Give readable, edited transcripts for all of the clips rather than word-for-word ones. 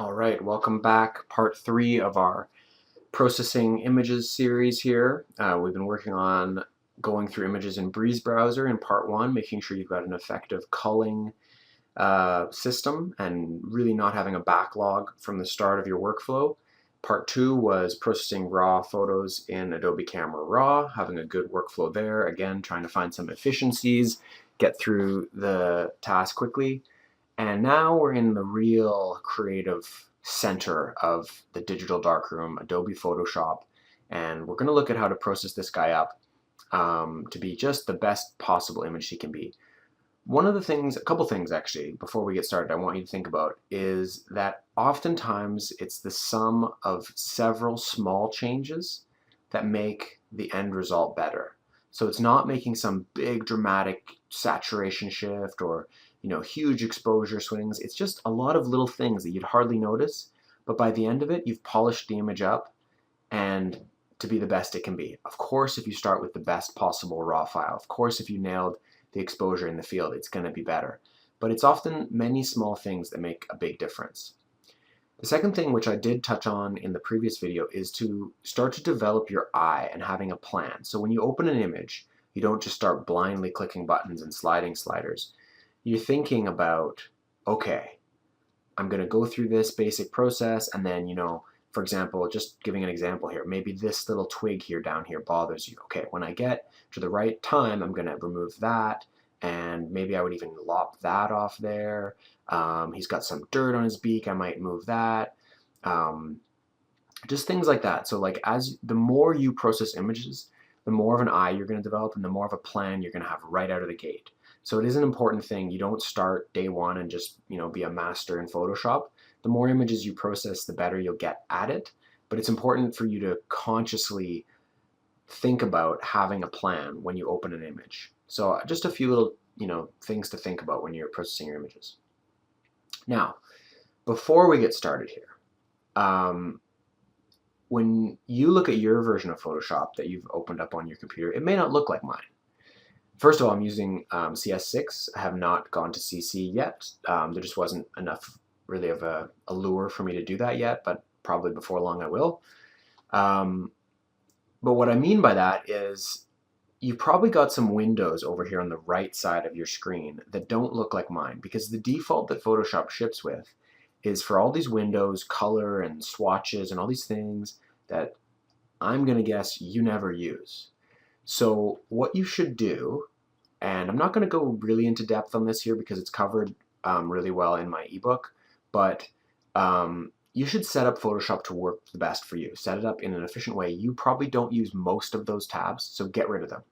All right, welcome back. Part 3 of our processing images series here. We've been working on going through images in Breeze browser in part 1, making sure you've got an effective culling system and really not having a backlog from the start of your workflow. Part 2 was processing raw photos in Adobe Camera Raw, having a good workflow there. Again, trying to find some efficiencies, get through the task quickly. And now we're in the real creative center of the digital darkroom, Adobe Photoshop, and we're going to look at how to process this guy up to be just the best possible image he can be. One of the things, a couple things actually, before we get started, I want you to think about is that oftentimes it's the sum of several small changes that make the end result better. So it's not making some big dramatic saturation shift or huge exposure swings. It's just a lot of little things that you'd hardly notice, but by the end of it, you've polished the image up and to be the best it can be. Of course, if you start with the best possible raw file, of course, if you nailed the exposure in the field, it's going to be better. But it's often many small things that make a big difference. The second thing, which I did touch on in the previous video, is to start to develop your eye and having a plan. So when you open an image, you don't just start blindly clicking buttons and sliding sliders. You're thinking about, okay, I'm going to go through this basic process and then, for example, just giving an example here, maybe this little twig here down here bothers you. Okay, when I get to the right time, I'm going to remove that, and maybe I would even lop that off there. He's got some dirt on his beak, I might move that. Just things like that. So like the more you process images, the more of an eye you're going to develop and the more of a plan you're going to have right out of the gate. So it is an important thing. You don't start day one and just be a master in Photoshop. The more images you process, the better you'll get at it. But it's important for you to consciously think about having a plan when you open an image. So just a few little things to think about when you're processing your images. Now, before we get started here, when you look at your version of Photoshop that you've opened up on your computer, it may not look like mine. First of all, I'm using CS6. I have not gone to CC yet. There just wasn't enough really of a lure for me to do that yet, but probably before long I will. But what I mean by that is you've probably got some windows over here on the right side of your screen that don't look like mine, because the default that Photoshop ships with is for all these windows, color and swatches and all these things that I'm going to guess you never use. So what you should do, and I'm not going to go really into depth on this here because it's covered really well in my ebook, but you should set up Photoshop to work the best for you. Set it up in an efficient way. You probably don't use most of those tabs, so get rid of them.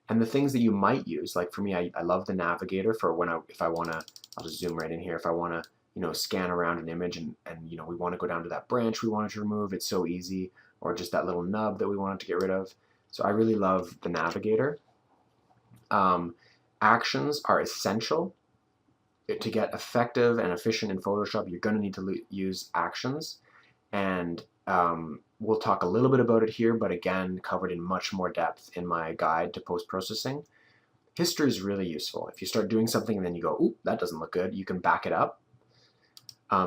And the things that you might use, like for me, I love the navigator for if I want to, I'll just zoom right in here. If I want to, scan around an image and we want to go down to that branch we wanted to remove, it's so easy, or just that little nub that we wanted to get rid of. So I really love the navigator. Actions are essential. To get effective and efficient in Photoshop, you're going to need to use actions. And we'll talk a little bit about it here, but again, covered in much more depth in my guide to post-processing. History is really useful. If you start doing something and then you go, ooh, that doesn't look good, you can back it up.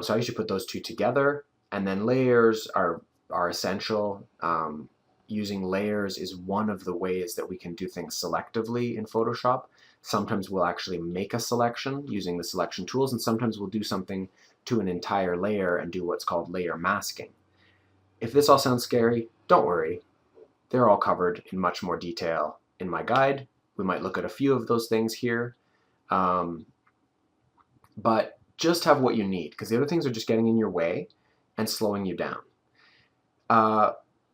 So I usually put those two together. And then layers are essential. Using layers is one of the ways that we can do things selectively in Photoshop. Sometimes we'll actually make a selection using the selection tools, and sometimes we'll do something to an entire layer and do what's called layer masking. If this all sounds scary, don't worry. They're all covered in much more detail in my guide. We might look at a few of those things here, but just have what you need, because the other things are just getting in your way and slowing you down.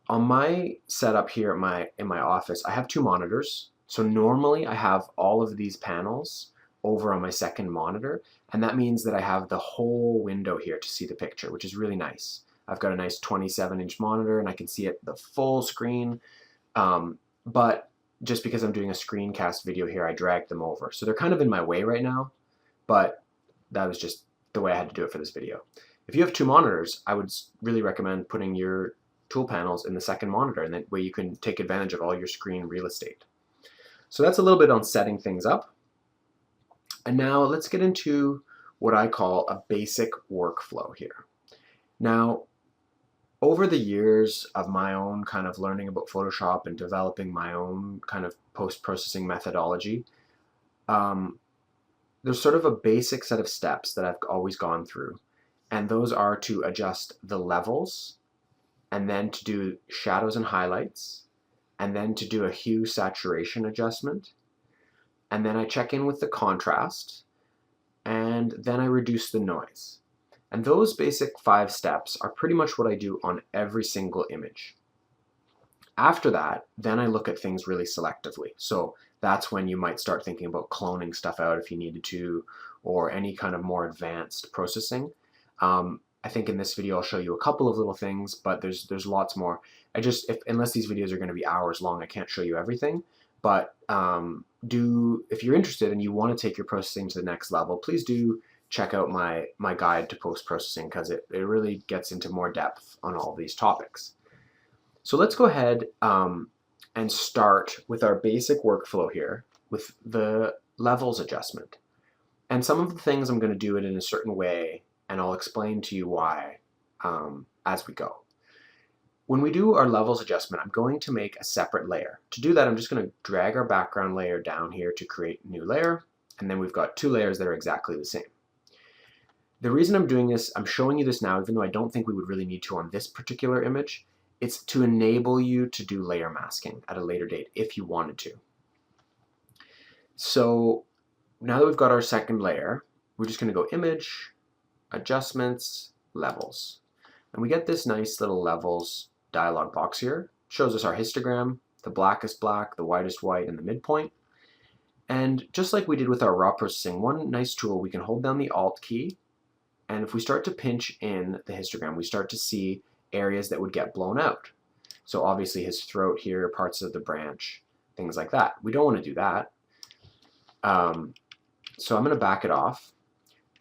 On my setup here in my office, I have 2 monitors. So normally I have all of these panels over on my second monitor, and that means that I have the whole window here to see the picture, which is really nice. I've got a nice 27-inch monitor and I can see it the full screen, but just because I'm doing a screencast video here, I dragged them over. So they're kind of in my way right now, but that was just the way I had to do it for this video. If you have 2 monitors, I would really recommend putting your tool panels in the second monitor, and that way you can take advantage of all your screen real estate. So that's a little bit on setting things up. And now let's get into what I call a basic workflow here. Now, over the years of my own kind of learning about Photoshop and developing my own kind of post-processing methodology, there's sort of a basic set of steps that I've always gone through. And those are to adjust the levels, and then to do shadows and highlights, and then to do a hue saturation adjustment. And then I check in with the contrast, and then I reduce the noise. And those basic 5 steps are pretty much what I do on every single image. After that, then I look at things really selectively. So that's when you might start thinking about cloning stuff out if you needed to, or any kind of more advanced processing. I think in this video I'll show you a couple of little things, but there's lots more. Unless these videos are going to be hours long, I can't show you everything. But if you're interested and you want to take your processing to the next level, please do check out my guide to post-processing, because it really gets into more depth on all these topics. So let's go ahead and start with our basic workflow here with the levels adjustment. And some of the things I'm going to do it in a certain way, and I'll explain to you why as we go. When we do our levels adjustment, I'm going to make a separate layer. To do that, I'm just going to drag our background layer down here to create a new layer, and then we've got 2 layers that are exactly the same. The reason I'm doing this, I'm showing you this now, even though I don't think we would really need to on this particular image, it's to enable you to do layer masking at a later date if you wanted to. So now that we've got our second layer, we're just going to go Image, Adjustments, Levels. And we get this nice little levels dialog box here. It shows us our histogram, the blackest black, the whitest white, and the midpoint. And just like we did with our raw processing, one nice tool, we can hold down the Alt key, and if we start to pinch in the histogram, we start to see areas that would get blown out. So obviously his throat here, parts of the branch, things like that. We don't want to do that. So I'm going to back it off.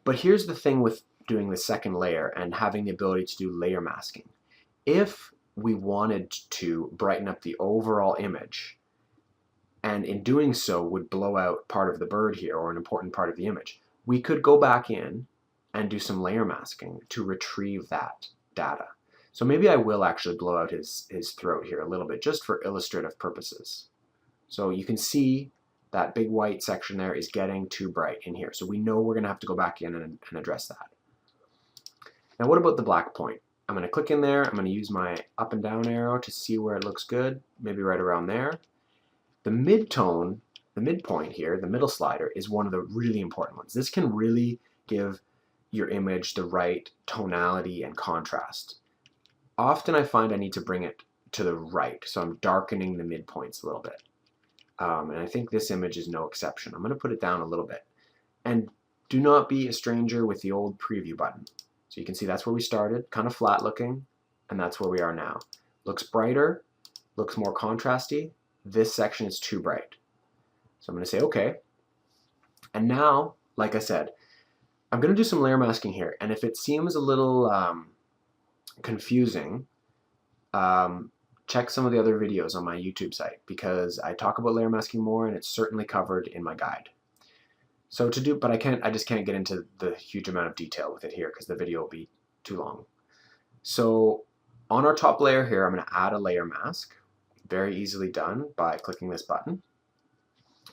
But here's the thing with doing the second layer and having the ability to do layer masking. If we wanted to brighten up the overall image, and in doing so would blow out part of the bird here or an important part of the image, we could go back in and do some layer masking to retrieve that data. So maybe I will actually blow out his throat here a little bit, just for illustrative purposes. So you can see that big white section there is getting too bright in here. So we know we're going to have to go back in and address that. Now what about the black point? I'm going to click in there. I'm going to use my up and down arrow to see where it looks good, maybe right around there. The mid-tone, the midpoint here, the middle slider, is one of the really important ones. This can really give your image the right tonality and contrast. Often I find I need to bring it to the right, so I'm darkening the midpoints a little bit. And I think this image is no exception. I'm going to put it down a little bit. And do not be a stranger with the old preview button. So you can see that's where we started, kind of flat looking, and that's where we are now. Looks brighter, looks more contrasty. This section is too bright. So I'm going to say OK. And now, like I said, I'm going to do some layer masking here. And if it seems a little confusing, check some of the other videos on my YouTube site, because I talk about layer masking more, and it's certainly covered in my guide. So but I just can't get into the huge amount of detail with it here because the video will be too long. So on our top layer here, I'm going to add a layer mask. Very easily done by clicking this button.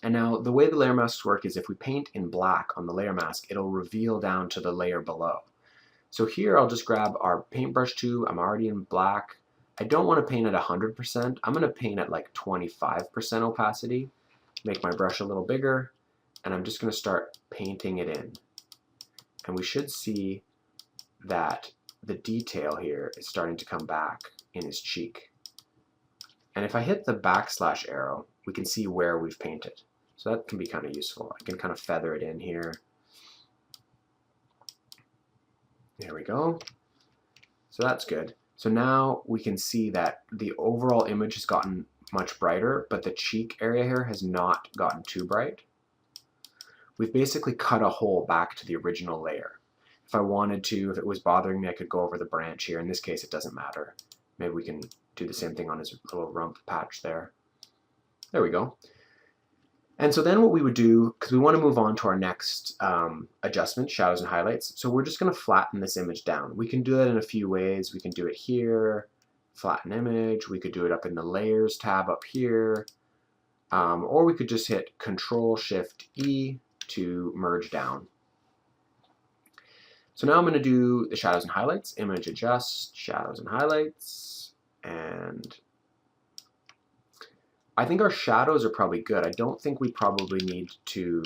And now the way the layer masks work is if we paint in black on the layer mask, it'll reveal down to the layer below. So here I'll just grab our paintbrush tool. I'm already in black. I don't want to paint at 100%. I'm going to paint at like 25% opacity. Make my brush a little bigger, and I'm just going to start painting it in. And we should see that the detail here is starting to come back in his cheek. And if I hit the backslash arrow, we can see where we've painted. So that can be kind of useful. I can kind of feather it in here. There we go. So that's good. So now we can see that the overall image has gotten much brighter, but the cheek area here has not gotten too bright. We've basically cut a hole back to the original layer. If I wanted to, if it was bothering me, I could go over the branch here. In this case, it doesn't matter. Maybe we can do the same thing on his little rump patch there. There we go. And so then what we would do, because we want to move on to our next adjustment, shadows and highlights, so we're just going to flatten this image down. We can do that in a few ways. We can do it here, flatten image. We could do it up in the layers tab up here, or we could just hit Control-Shift-E to merge down. So now I'm going to do the shadows and highlights, image adjust, shadows and highlights, and I think our shadows are probably good. I don't think we probably need to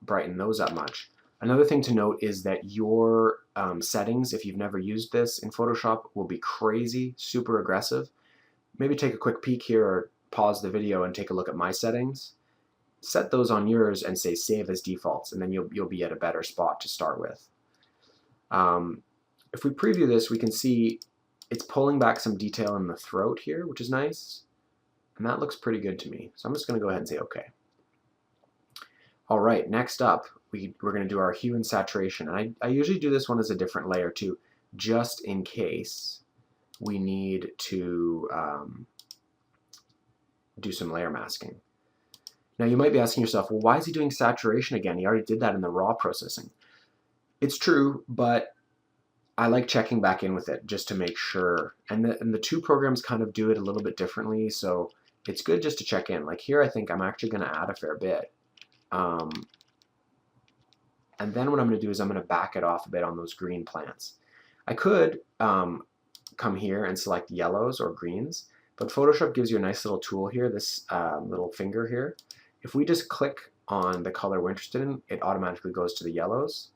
brighten those up much. Another thing to note is that your settings, if you've never used this in Photoshop, will be crazy, super aggressive. Maybe take a quick peek here or pause the video and take a look at my settings. Set those on yours and say save as defaults, and then you'll be at a better spot to start with. If we preview this, we can see it's pulling back some detail in the throat here, which is nice. And that looks pretty good to me. So I'm just going to go ahead and say OK. All right, next up, we're going to do our hue and saturation. And I usually do this one as a different layer too, just in case we need to do some layer masking. Now you might be asking yourself, well, why is he doing saturation again? He already did that in the raw processing. It's true, but I like checking back in with it just to make sure. And the two programs kind of do it a little bit differently, so it's good just to check in. Like here, I think I'm actually going to add a fair bit. And then what I'm going to do is I'm going to back it off a bit on those green plants. I could come here and select yellows or greens, but Photoshop gives you a nice little tool here, this little finger here. If we just click on the color we're interested in, it automatically goes to the yellows,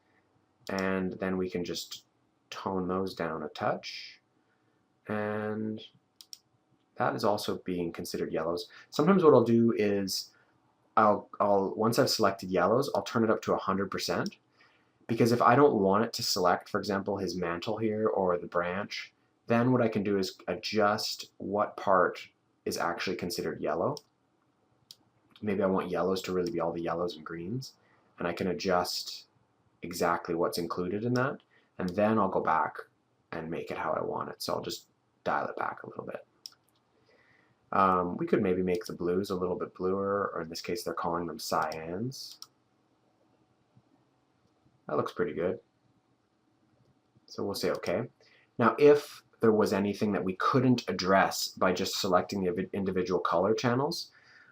and then we can just tone those down a touch, and that is also being considered yellows. Sometimes what I'll do is once I've selected yellows, I'll turn it up to 100%, because if I don't want it to select, for example, his mantle here or the branch, then what I can do is adjust what part is actually considered yellow. Maybe I want yellows to really be all the yellows and greens, and I can adjust exactly what's included in that, and then I'll go back and make it how I want it. So I'll just dial it back a little bit. We could maybe make the blues a little bit bluer, or in this case they're calling them cyans. That looks pretty good. So we'll say OK. Now if there was anything that we couldn't address by just selecting the individual color channels,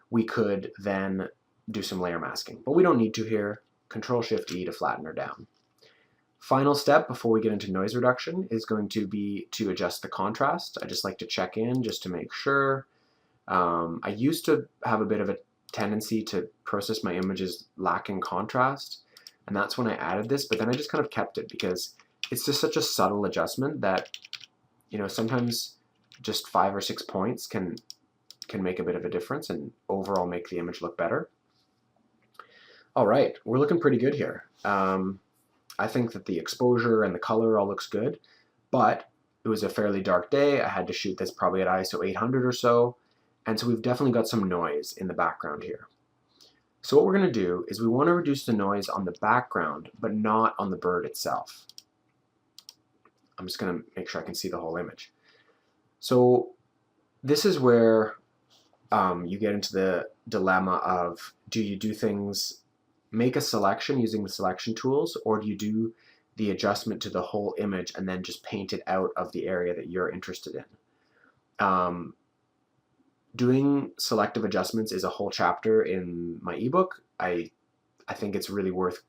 we could then do some layer masking. But we don't need to here. Control-Shift-E to flatten her down. Final step before we get into noise reduction is going to be to adjust the contrast. I just like to check in just to make sure. I used to have a bit of a tendency to process my images lacking contrast, and that's when I added this, but then I just kind of kept it because it's just such a subtle adjustment that, you know, sometimes just 5 or 6 points can make a bit of a difference and overall make the image look better. All right, we're looking pretty good here. I think that the exposure and the color all looks good, but it was a fairly dark day. I had to shoot this probably at ISO 800 or so, and so we've definitely got some noise in the background here. So what we're going to do is we want to reduce the noise on the background, but not on the bird itself. I'm just going to make sure I can see the whole image. So this is where you get into the dilemma of, do you do things, make a selection using the selection tools, or do you do the adjustment to the whole image and then just paint it out of the area that you're interested in? Doing selective adjustments is a whole chapter in my ebook. I think it's really worth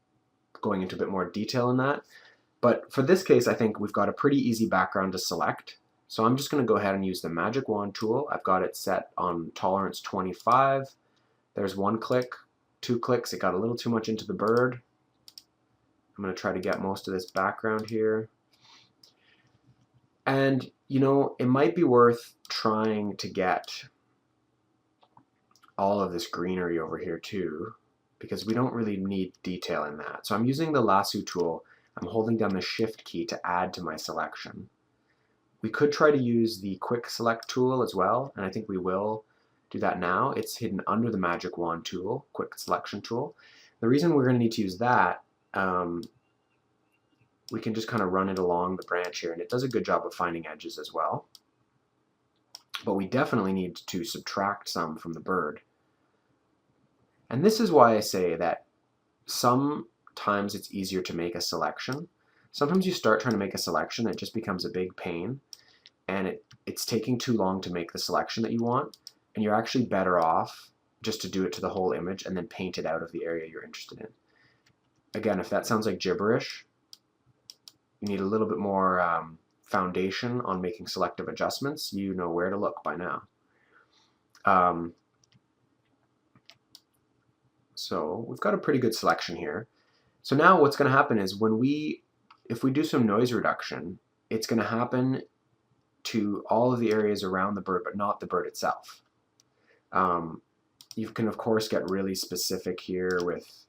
going into a bit more detail in that. But for this case, I think we've got a pretty easy background to select. So I'm just going to go ahead and use the magic wand tool. I've got it set on tolerance 25. There's 1 click, 2 clicks. It got a little too much into the bird. I'm going to try to get most of this background here. And, you know, it might be worth trying to get all of this greenery over here too, because we don't really need detail in that. So I'm using the lasso tool. I'm holding down the shift key to add to my selection. We could try to use the quick select tool as well, and I think we will do that now. It's hidden under the magic wand tool, quick selection tool. The reason we're going to need to use that, we can just kind of run it along the branch here, and it does a good job of finding edges as well. But we definitely need to subtract some from the bird. And this is why I say that sometimes it's easier to make a selection. Sometimes you start trying to make a selection, it just becomes a big pain, and it's taking too long to make the selection that you want, and you're actually better off just to do it to the whole image and then paint it out of the area you're interested in. Again, if that sounds like gibberish, you need a little bit more foundation on making selective adjustments. You know where to look by now. So we've got a pretty good selection here. So now what's going to happen is if we do some noise reduction, it's going to happen to all of the areas around the bird, but not the bird itself. You can of course get really specific here with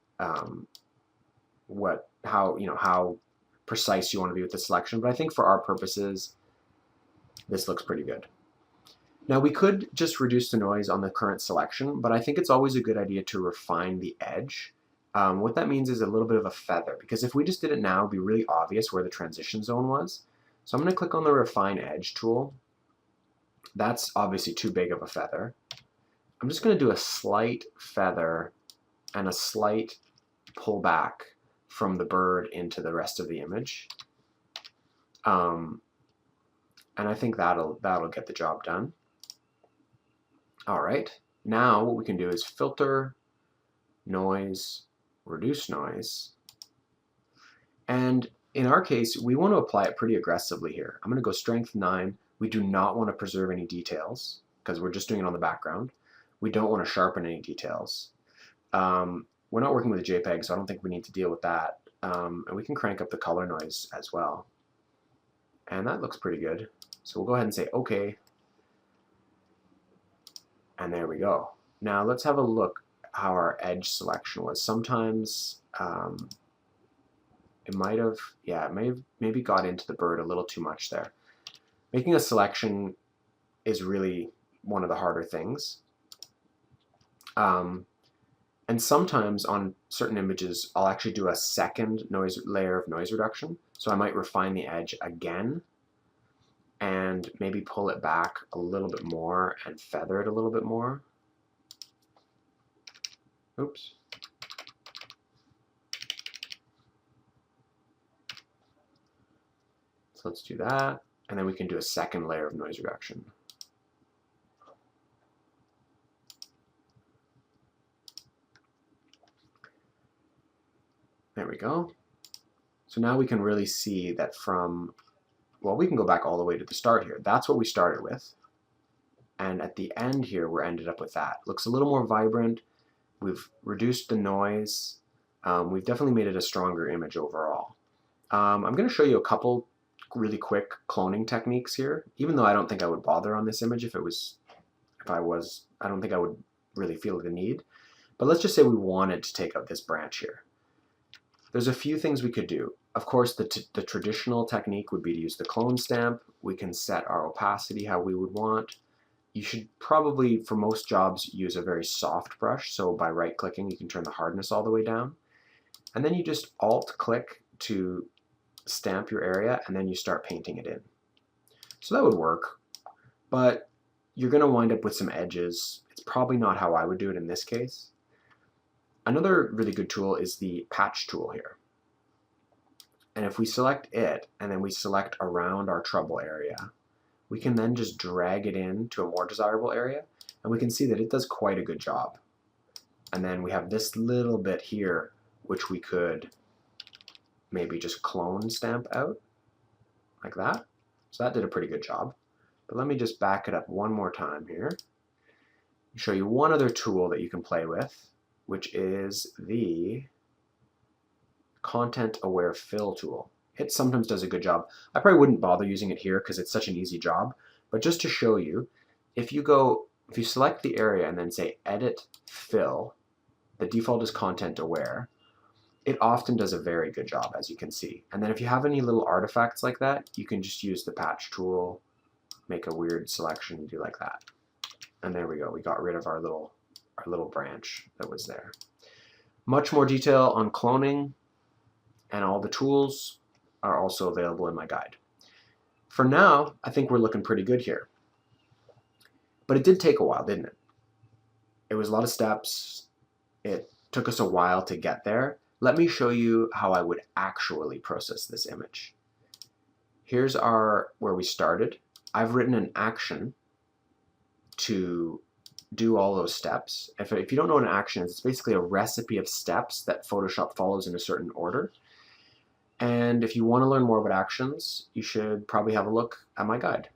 how precise you want to be with the selection, but I think for our purposes, this looks pretty good. Now we could just reduce the noise on the current selection, but I think it's always a good idea to refine the edge. What that means is a little bit of a feather, because if we just did it now, it would be really obvious where the transition zone was. So I'm going to click on the Refine Edge tool. That's obviously too big of a feather. I'm just going to do a slight feather and a slight pull back from the bird into the rest of the image. And I think that'll get the job done. All right, now what we can do is filter, noise, reduce noise. And in our case, we want to apply it pretty aggressively here. I'm going to go strength 9. We do not want to preserve any details because we're just doing it on the background. We don't want to sharpen any details. We're not working with a JPEG, so I don't think we need to deal with that. And we can crank up the color noise as well. And that looks pretty good. So we'll go ahead and say OK. And there we go. Now let's have a look how our edge selection was. Sometimes it may have maybe got into the bird a little too much there. Making a selection is really one of the harder things. And sometimes on certain images, I'll actually do a second layer of noise reduction. So I might refine the edge again and maybe pull it back a little bit more and feather it a little bit more. Oops. So let's do that, and then we can do a second layer of noise reduction. There we go. So now we can really see that we can go back all the way to the start here. That's what we started with. And at the end here, we're ended up with that. Looks a little more vibrant. We've reduced the noise. We've definitely made it a stronger image overall. I'm going to show you a couple really quick cloning techniques here, even though I don't think I would bother on this image I don't think I would really feel the need. But let's just say we wanted to take out this branch here. There's a few things we could do. Of course, the traditional technique would be to use the clone stamp. We can set our opacity how we would want. You should probably, for most jobs, use a very soft brush. So by right-clicking, you can turn the hardness all the way down. And then you just Alt-click to stamp your area, and then you start painting it in. So that would work, but you're going to wind up with some edges. It's probably not how I would do it in this case. Another really good tool is the patch tool here. And if we select it, and then we select around our trouble area, we can then just drag it in to a more desirable area, and we can see that it does quite a good job. And then we have this little bit here, which we could maybe just clone stamp out, like that. So that did a pretty good job. But let me just back it up one more time here. Show you one other tool that you can play with, which is the Content Aware Fill tool. It sometimes does a good job. I probably wouldn't bother using it here because it's such an easy job, but just to show you, if you select the area and then say Edit Fill, the default is Content Aware, it often does a very good job, as you can see. And then if you have any little artifacts like that, you can just use the patch tool, make a weird selection, and do like that. And there we go, we got rid of our little branch that was there. Much more detail on cloning and all the tools are also available in my guide. For now, I think we're looking pretty good here. But it did take a while, didn't it? It was a lot of steps. it took us a while to get there. Let me show you how I would actually process this image. Here's where we started. I've written an action to do all those steps. If you don't know what an action is, it's basically a recipe of steps that Photoshop follows in a certain order. And if you want to learn more about actions, you should probably have a look at my guide.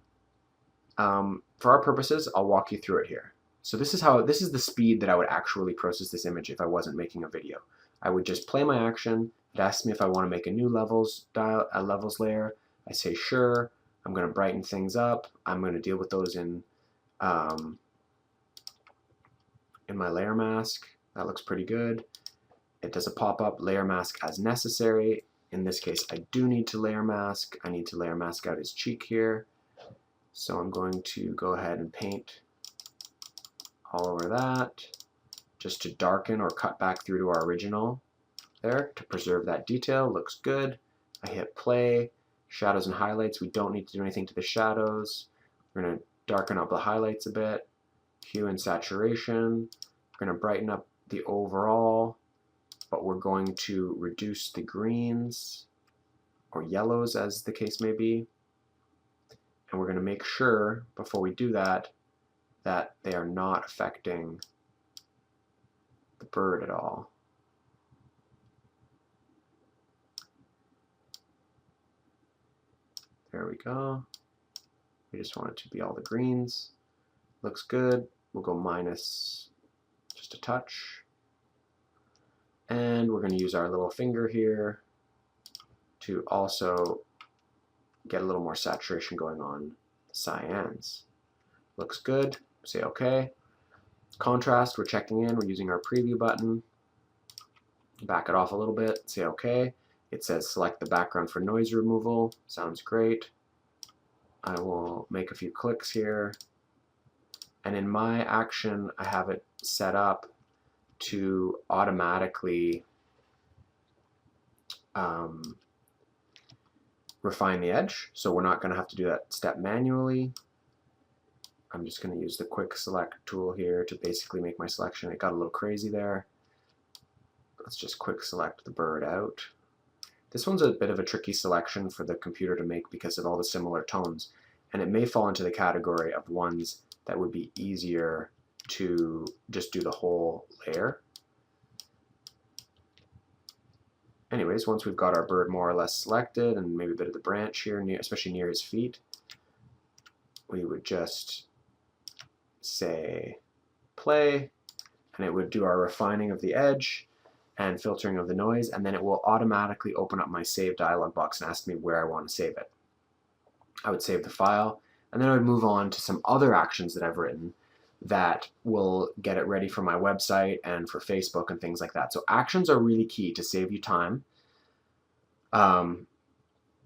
For our purposes, I'll walk you through it here. So this is the speed that I would actually process this image if I wasn't making a video. I would just play my action. It asks me if I want to make a new levels layer. I say sure. I'm going to brighten things up. I'm going to deal with those in my layer mask. That looks pretty good. It does a pop-up layer mask as necessary. In this case, I do need to layer mask. I need to layer mask out his cheek here. So I'm going to go ahead and paint all over that, just to darken or cut back through to our original there to preserve that detail. Looks good. I hit play. Shadows and highlights. We don't need to do anything to the shadows. We're going to darken up the highlights a bit. Hue and saturation. We're going to brighten up the overall, but we're going to reduce the greens or yellows as the case may be. And we're going to make sure before we do that they are not affecting the bird at all. There we go. We just want it to be all the greens. Looks good. We'll go minus just a touch. And we're going to use our little finger here to also get a little more saturation going on the cyans. Looks good. Say OK. Contrast, we're checking in. We're using our preview button. Back it off a little bit. Say OK. It says select the background for noise removal. Sounds great. I will make a few clicks here. And in my action, I have it set up to automatically refine the edge. So we're not going to have to do that step manually. I'm just going to use the quick select tool here to basically make my selection. It got a little crazy there. Let's just quick select the bird out. This one's a bit of a tricky selection for the computer to make because of all the similar tones, and it may fall into the category of ones that would be easier to just do the whole layer. Anyways, once we've got our bird more or less selected and maybe a bit of the branch here, especially near his feet, we would just say play, and it would do our refining of the edge and filtering of the noise, and then it will automatically open up my save dialog box and ask me where I want to save it. I would save the file, and then I would move on to some other actions that I've written that will get it ready for my website and for Facebook and things like that. So actions are really key to save you time. But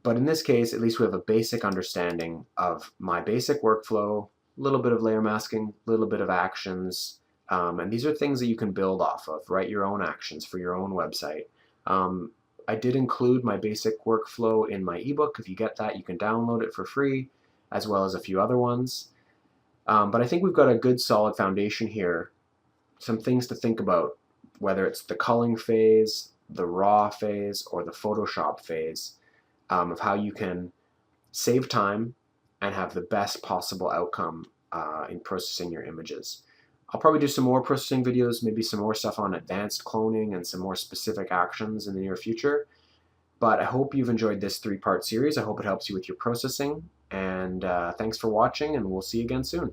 in this case, at least we have a basic understanding of my basic workflow, a little bit of layer masking, a little bit of actions, and these are things that you can build off of. Write your own actions for your own website. I did include my basic workflow in my ebook. If you get that, you can download it for free, as well as a few other ones. But I think we've got a good solid foundation here. Some things to think about, whether it's the culling phase, the raw phase, or the Photoshop phase, of how you can save time and have the best possible outcome in processing your images. I'll probably do some more processing videos, maybe some more stuff on advanced cloning and some more specific actions in the near future. But I hope you've enjoyed this 3-part series. I hope it helps you with your processing. And thanks for watching, and we'll see you again soon.